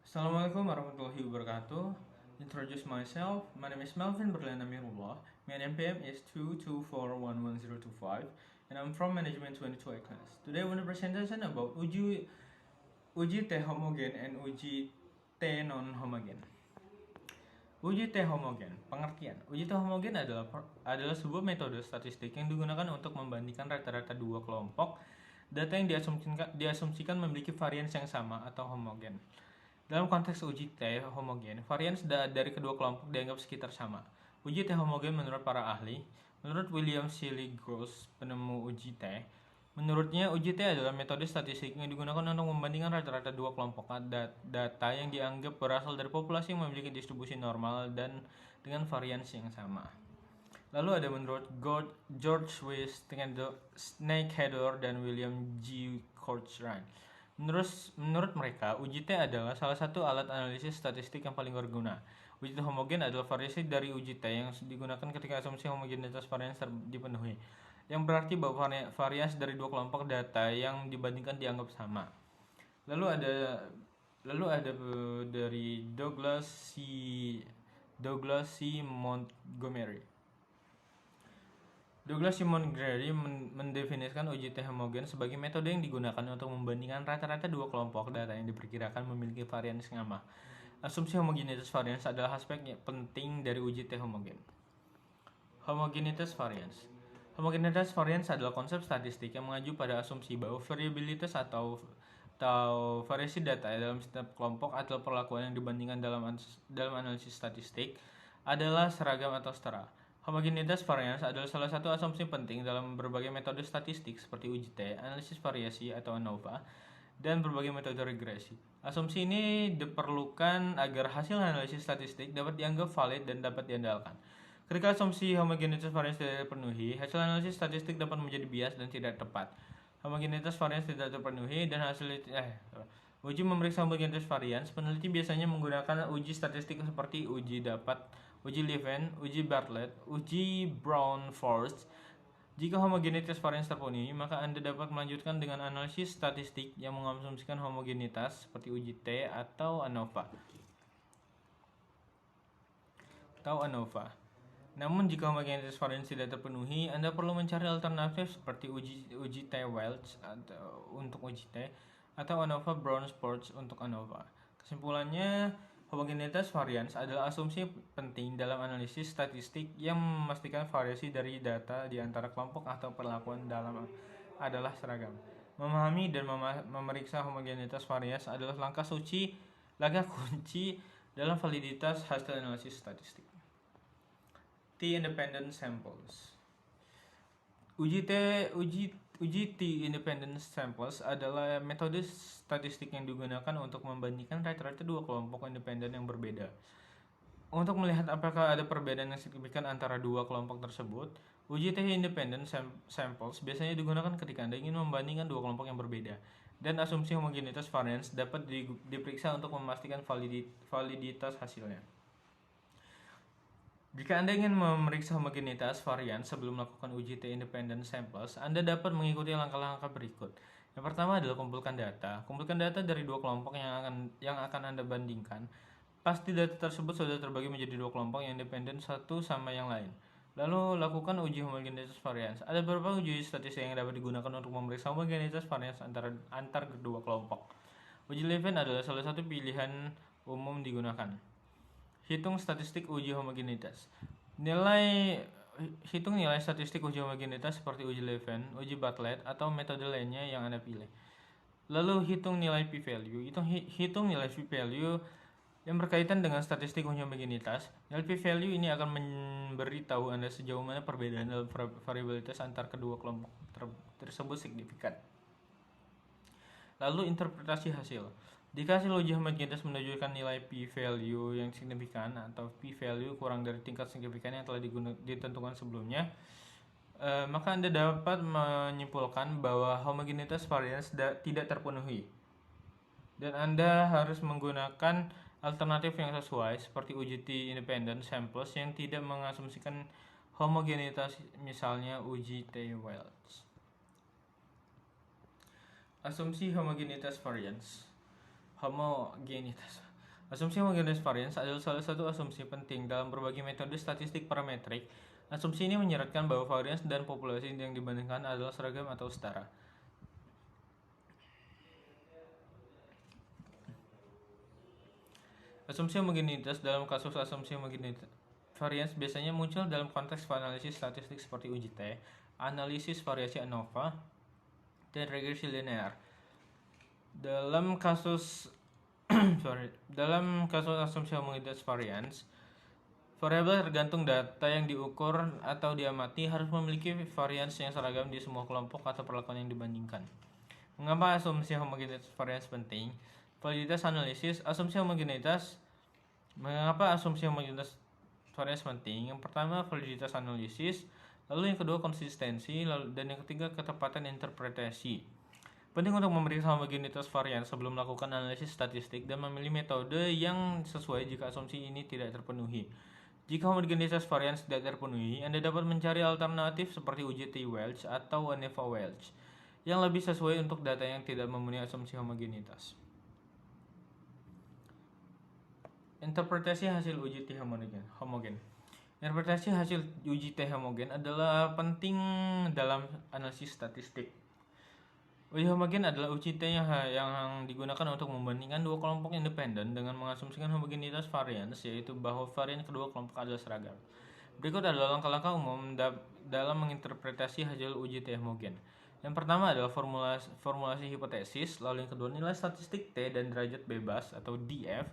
Assalamualaikum warahmatullahi wabarakatuh. Introduce myself. My name is Melvin Berlian Amirullah. My NPM is 224110025 and I'm from Management 22 class. Today I want to presentation about uji T homogen and uji T non homogen. Uji T homogen, pengertian. Uji T homogen adalah sebuah metode statistik yang digunakan untuk membandingkan rata-rata dua kelompok data yang diasumsikan memiliki varians yang sama atau homogen. Dalam konteks uji T homogen, varians dari kedua kelompok dianggap sekitar sama. Uji T homogen menurut para ahli, menurut William Seeley Gross, penemu uji T, menurutnya uji T adalah metode statistik yang digunakan untuk membandingkan rata-rata dua kelompok data yang dianggap berasal dari populasi yang memiliki distribusi normal dan dengan varians yang sama. Lalu ada menurut George Weiss, Snakeheader, dan William G. Cochrane. Menurut mereka, uji T adalah salah satu alat analisis statistik yang paling berguna. Uji T homogen adalah variasi dari uji T yang digunakan ketika asumsi homogenitas varians dipenuhi, yang berarti bahwa variasi dari dua kelompok data yang dibandingkan dianggap sama. Lalu ada dari Douglas C. Montgomery. Douglas C. Montgomery mendefinisikan uji T homogen sebagai metode yang digunakan untuk membandingkan rata-rata dua kelompok data yang diperkirakan memiliki varians yang sama. Asumsi homogenitas varians adalah aspek penting dari uji T homogen. Homogenitas varians. Homogenitas varians adalah konsep statistik yang mengacu pada asumsi bahwa variabilitas atau variasi data dalam setiap kelompok atau perlakuan yang dibandingkan dalam analisis statistik adalah seragam atau setara. Homogenitas varians adalah salah satu asumsi penting dalam berbagai metode statistik seperti uji T, analisis variasi atau ANOVA, dan berbagai metode regresi. Asumsi ini diperlukan agar hasil analisis statistik dapat dianggap valid dan dapat diandalkan. Ketika asumsi homogenitas varians tidak terpenuhi, hasil analisis statistik dapat menjadi bias dan tidak tepat. Homogenitas varians tidak terpenuhi dan uji memeriksa homogenitas varians, peneliti biasanya menggunakan uji statistik seperti uji Levin, uji Bartlett, uji Brown-Forsyth. Jika homogenitas varians terpenuhi, maka Anda dapat melanjutkan dengan analisis statistik yang mengasumsikan homogenitas seperti uji T atau ANOVA. Namun jika homogenitas varians tidak terpenuhi, Anda perlu mencari alternatif seperti uji T-Welch untuk uji T atau ANOVA Brown-Forsyth untuk ANOVA. Kesimpulannya, homogenitas varians adalah asumsi penting dalam analisis statistik yang memastikan variasi dari data di antara kelompok atau perlakuan adalah seragam. Memahami dan memeriksa homogenitas varians adalah langkah kunci dalam validitas hasil analisis statistik. T-independent samples. Uji T-independent samples adalah metode statistik yang digunakan untuk membandingkan rata-rata dua kelompok independen yang berbeda. Untuk melihat apakah ada perbedaan yang signifikan antara dua kelompok tersebut, uji T-independent samples biasanya digunakan ketika Anda ingin membandingkan dua kelompok yang berbeda, dan asumsi homogenitas varians dapat diperiksa untuk memastikan validitas hasilnya. Jika Anda ingin memeriksa homogenitas varians sebelum melakukan uji T-independent samples, Anda dapat mengikuti langkah-langkah berikut. Yang pertama adalah kumpulkan data. Kumpulkan data dari dua kelompok yang akan Anda bandingkan. Pasti data tersebut sudah terbagi menjadi dua kelompok yang independen satu sama yang lain. Lalu lakukan uji homogenitas varians. Ada beberapa uji statistik yang dapat digunakan untuk memeriksa homogenitas varians antar kedua kelompok. Uji Levin adalah salah satu pilihan umum digunakan. Hitung statistik uji homogenitas. Hitung nilai statistik uji homogenitas seperti uji Levin, uji Bartlett, atau metode lainnya yang Anda pilih. Lalu hitung nilai p-value. Hitung nilai p-value yang berkaitan dengan statistik uji homogenitas. Nilai p-value ini akan memberitahu Anda sejauh mana perbedaan dalam variabilitas antar kedua kelompok tersebut signifikan. Lalu interpretasi hasil. Jika hasil uji homogenitas menunjukkan nilai p-value yang signifikan atau p-value kurang dari tingkat signifikan yang telah ditentukan sebelumnya, maka Anda dapat menyimpulkan bahwa homogenitas varians tidak terpenuhi. Dan Anda harus menggunakan alternatif yang sesuai seperti uji T-independent samples yang tidak mengasumsikan homogenitas, misalnya uji T-Welch. Asumsi homogenitas varians. Asumsi homogeneous variance adalah salah satu asumsi penting dalam berbagai metode statistik parametrik. Asumsi ini menyeratkan bahwa varians dan populasi yang dibandingkan adalah seragam atau setara. Asumsi homogenitas dalam kasus asumsi homogenitas variance biasanya muncul dalam konteks analisis statistik seperti uji T, analisis variasi ANOVA, dan regresi linear. Dalam kasus dalam kasus asumsi homogenitas variance, variabel tergantung data yang diukur atau diamati harus memiliki varians yang seragam di semua kelompok atau perlakuan yang dibandingkan. Mengapa asumsi homogenitas variance penting? Validitas analisis asumsi homogenitas. Mengapa asumsi homogenitas variance penting? Yang pertama, validitas analisis, lalu yang kedua konsistensi, dan yang ketiga ketepatan interpretasi. Penting untuk memeriksa homogenitas varian sebelum melakukan analisis statistik dan memilih metode yang sesuai jika asumsi ini tidak terpenuhi. Jika homogenitas varian tidak terpenuhi, Anda dapat mencari alternatif seperti uji T-Welch atau ANOVA-Welch yang lebih sesuai untuk data yang tidak memenuhi asumsi homogenitas. Interpretasi hasil uji T homogen. Interpretasi hasil uji T homogen adalah penting dalam analisis statistik. Uji homogen adalah uji T yang digunakan untuk membandingkan dua kelompok independen dengan mengasumsikan homogenitas varians, yaitu bahwa varian kedua kelompok adalah seragam. Berikut adalah langkah-langkah umum dalam menginterpretasi hasil uji T homogen. Yang pertama adalah formulasi hipotesis, lalu yang kedua nilai statistik T dan derajat bebas atau DF,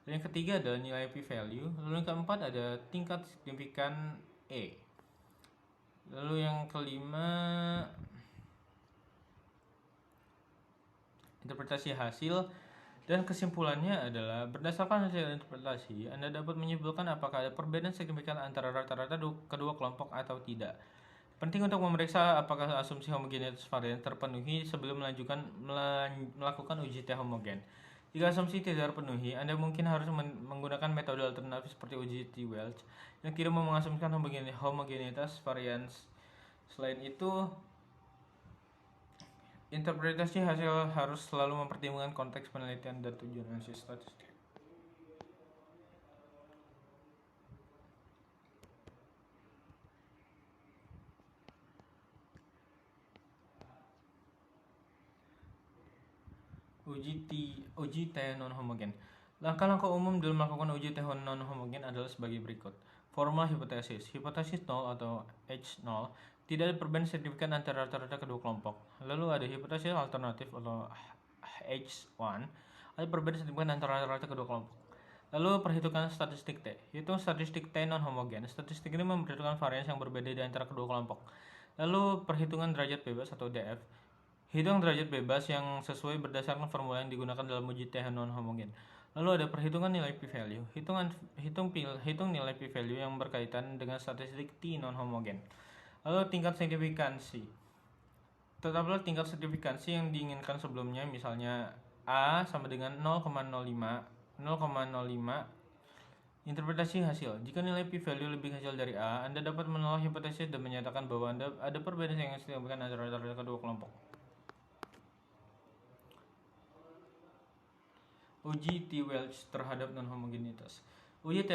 dan yang ketiga adalah nilai p-value, lalu yang keempat ada tingkat signifikan E. Lalu yang kelima interpretasi hasil, dan kesimpulannya adalah berdasarkan hasil interpretasi Anda dapat menyimpulkan apakah ada perbedaan signifikan antara rata-rata kedua kelompok atau tidak. Penting untuk memeriksa apakah asumsi homogenitas varian terpenuhi sebelum melakukan uji T homogen. Jika asumsi tidak terpenuhi, Anda mungkin harus menggunakan metode alternatif seperti uji T-Welch yang tidak mengasumsikan homogenitas varians. Selain itu, interpretasi hasil harus selalu mempertimbangkan konteks penelitian dan tujuan analisis statistik. Uji T non homogen. Langkah-langkah umum dalam melakukan uji T non homogen adalah sebagai berikut. Formula hipotesis. Hipotesis 0 atau H0 tidak ada perbedaan signifikan antara rata-rata kedua kelompok. Lalu ada hipotesis alternatif atau H1, ada perbedaan signifikan antara rata-rata kedua kelompok. Lalu perhitungan statistik T. Hitung statistik T non homogen. Statistik ini memperhitungkan varians yang berbeda di antara kedua kelompok. Lalu perhitungan derajat bebas atau DF. Hitung derajat bebas yang sesuai berdasarkan formula yang digunakan dalam uji T non homogen. Lalu ada perhitungan nilai p-value. Hitung nilai p-value yang berkaitan dengan statistik T non homogen. Lalu tingkat signifikansi. Tetaplah tingkat signifikansi yang diinginkan sebelumnya, misalnya A sama dengan 0,05. Interpretasi hasil. Jika nilai p-value lebih kecil dari A, Anda dapat menolak hipotesis dan menyatakan bahwa ada perbedaan yang signifikan antara kedua kelompok. Uji T-Welch terhadap non-homogenitas. Uji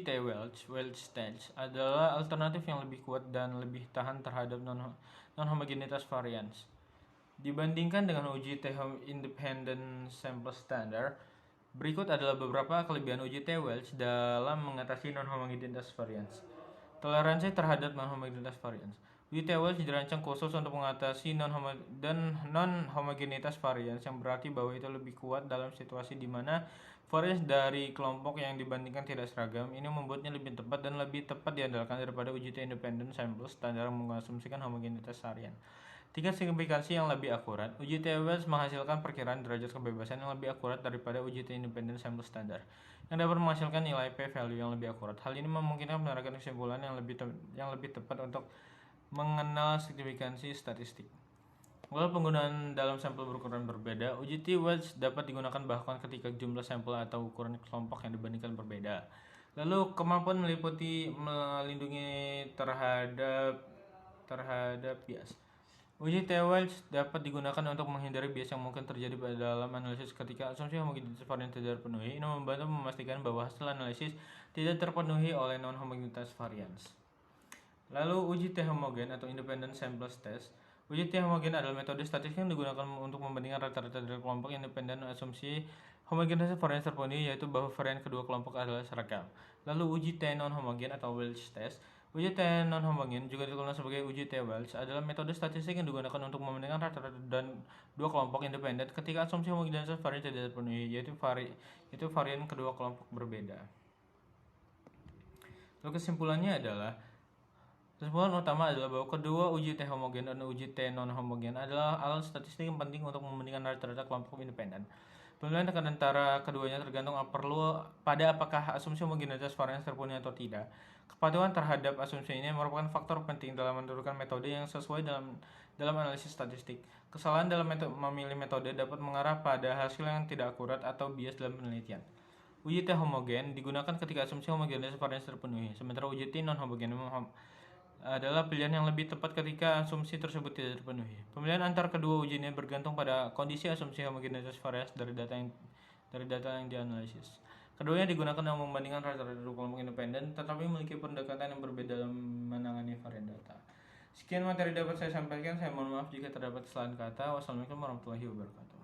T-Welch test adalah alternatif yang lebih kuat dan lebih tahan terhadap non-homogenitas varians. Dibandingkan dengan uji T independent sample standard, berikut adalah beberapa kelebihan uji T-Welch dalam mengatasi non-homogenitas varians. Toleransi terhadap non-homogenitas varians. Uji T-Welch dirancang khusus untuk mengatasi non-homogenitas varians, yang berarti bahwa itu lebih kuat dalam situasi di mana varians dari kelompok yang dibandingkan tidak seragam. Ini membuatnya lebih tepat dan lebih tepat diandalkan daripada uji T independent sample standar yang mengasumsikan homogenitas varian. Tingkat signifikansi yang lebih akurat. Uji T-Welch menghasilkan perkiraan derajat kebebasan yang lebih akurat daripada uji T independent sample standar, yang dapat menghasilkan nilai p-value yang lebih akurat. Hal ini memungkinkan menerapkan kesimpulan yang lebih tepat untuk mengenal signifikansi statistik. Walau penggunaan dalam sampel berukuran berbeda, uji T-Welch dapat digunakan bahkan ketika jumlah sampel atau ukuran kelompok yang dibandingkan berbeda. Lalu kemampuan melindungi terhadap bias. Uji T-Welch dapat digunakan untuk menghindari bias yang mungkin terjadi pada dalam analisis ketika asumsi homogenitas varian tidak terpenuhi. Ini membantu memastikan bahwa hasil analisis tidak terpenuhi oleh non-homogenitas varians. Lalu uji T homogen atau independent samples test. Uji T homogen adalah metode statistik yang digunakan untuk membandingkan rata-rata dari kelompok independen asumsi homogenitas varian terpenuhi, yaitu bahwa varian kedua kelompok adalah seragam. Lalu uji T non homogen atau Welch test. Uji T non homogen juga dikenal sebagai uji T Welch adalah metode statistik yang digunakan untuk membandingkan rata-rata dan dua kelompok independen ketika asumsi homogenitas varian tidak terpenuhi, yaitu varian kedua kelompok berbeda. Lalu kesimpulan utama adalah bahwa kedua uji T homogen dan uji T non homogen adalah alat statistik yang penting untuk membandingkan rata-rata kelompok independen. Penilaian antara keduanya tergantung pada apakah asumsi homogenitas varian terpenuhi atau tidak. Kepatuhan terhadap asumsi ini merupakan faktor penting dalam menentukan metode yang sesuai dalam analisis statistik. Kesalahan dalam memilih metode dapat mengarah pada hasil yang tidak akurat atau bias dalam penelitian. Uji T homogen digunakan ketika asumsi homogenitas varian terpenuhi, sementara uji T non homogen adalah pilihan yang lebih tepat ketika asumsi tersebut tidak terpenuhi. Pemilihan antara kedua uji ini bergantung pada kondisi asumsi homogenitas varian dari data yang dianalisis. Keduanya digunakan untuk membandingkan rata-rata kelompok independen, tetapi memiliki pendekatan yang berbeda dalam menangani varian data. Sekian materi dapat saya sampaikan. Saya mohon maaf jika terdapat kesalahan kata. Wassalamualaikum warahmatullahi wabarakatuh.